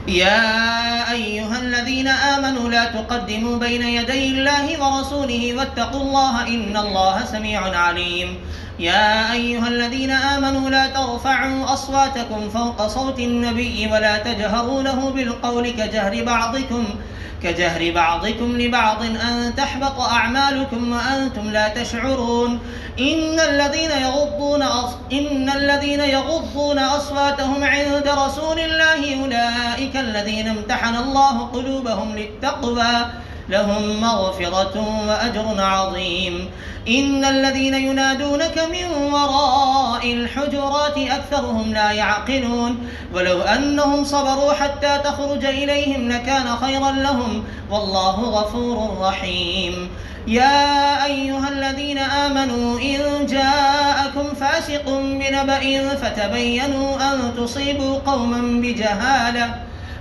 يا أيها الذين آمنوا لا تقدموا بين يدي الله ورسوله واتقوا الله إن الله سميع عليم. يا أيها الذين آمنوا لا ترفعوا أصواتكم فوق صوت النبي ولا تجهروا له بالقول كجهر بعضكم لبعض أن تحبط أعمالكم وأنتم لا تشعرون. إن الذين يغضون أصواتهم عند رسول الله أولئك الذين امتحن الله قلوبهم للتقوى لهم مغفرة وأجر عظيم. إن الذين ينادونك من وراء الحجرات أكثرهم لا يعقلون ولو أنهم صبروا حتى تخرج إليهم لكان خيرا لهم والله غفور رحيم. يا أيها الذين آمنوا إن جاءكم فاسق بنبأ فتبينوا أن تصيبوا قوما بجهالة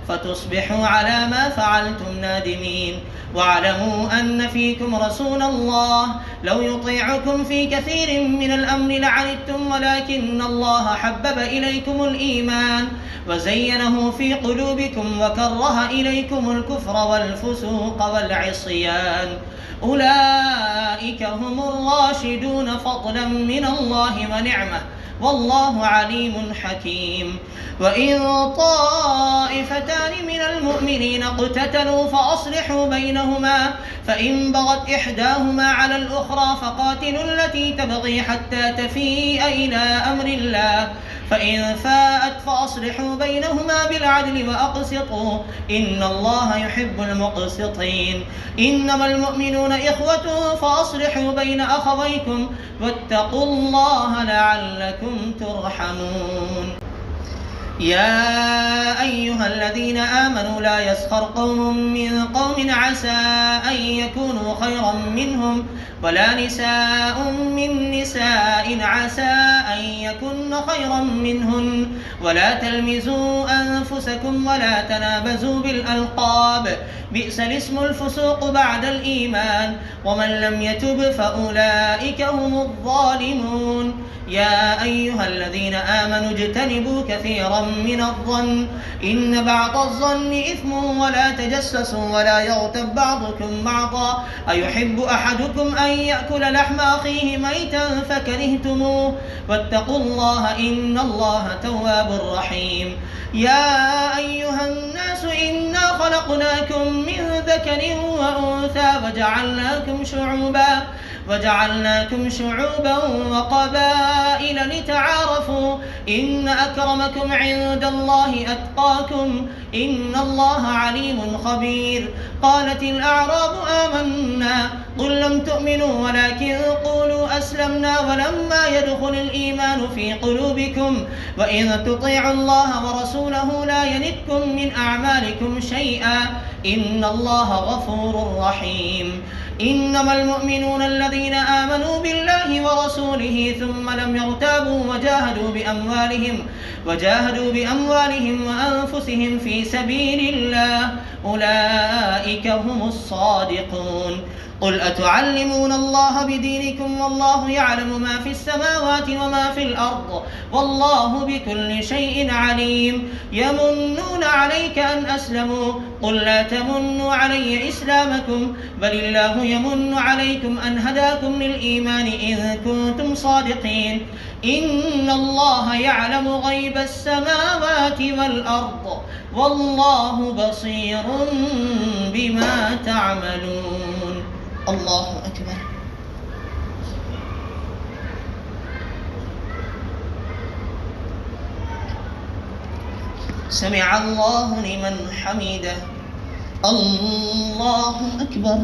فتصبحوا على ما فعلتم نادمين. واعلموا أن فيكم رسول الله لو يطيعكم في كثير من الأمر لعنتم ولكن الله حبب إليكم الإيمان وزينه في قلوبكم وكره إليكم الكفر والفسوق والعصيان أولئك هم الراشدون فضلا من الله ونعمة والله عليم حكيم. وإن طائفتان من المؤمنين اقتتلوا فأصلحوا بينهما فإن بغت إحداهما على الأخرى فقاتلوا التي تبغي حتى تفيء إلى أمر الله فإن فاءت فأصلحوا بينهما بالعدل وأقسطوا إن الله يحب المقسطين. إنما المؤمنون إخوة فأصلحوا بين أخويكم واتقوا الله لعلكم ترحمون. يا أيها الذين آمنوا لا يسخر قوم من قوم عسى أن يكونوا خيرا منهم ولا نساء من نساء عسى أن يكن خيرا منهن ولا تلمزوا أنفسكم ولا تنابزوا بالألقاب بئس الاسم الفسوق بعد الإيمان ومن لم يتب فأولئك هم الظالمون. يا أيها الذين آمنوا اجتنبوا كثيرا من الظن إن بعض الظن إثم ولا تجسسوا ولا يغتب بعضكم بعضا أيحب أحدكم أن يأكل لحم أخيه ميتا فكرهتموه واتقوا الله إن الله تواب رحيم. يا أيها الناس إنا خلقناكم من ذكر وأنثى وجعلناكم شعوبا وقبائل لتعارفوا إن أكرمكم عند الله أتقاكم إن الله عليم خبير. قالت الأعراب آمنا قل لم تؤمنوا ولكن قولوا أسلمنا ولما يدخل الإيمان في قلوبكم وإن تطيعوا الله ورسوله لا يلتكم من أعمالكم شيئا إن الله غفور رحيم. إنما المؤمنون الذين آمنوا بالله ورسوله ثم لم يرتابوا وجاهدوا بأموالهم وأنفسهم في سبيل الله أولئك هم الصادقون. قل أتعلمون الله بدينكم والله يعلم ما في السماوات وما في الأرض والله بكل شيء عليم. يمنون عليك أن أسلموا قل لا تمنوا علي إسلامكم بل الله يمن عليكم أن هداكم للإيمان إن كنتم صادقين. إن الله يعلم غيب السماوات والأرض والله بصير بما تعملون. الله أكبر. سمع الله لمن حمده. الله أكبر.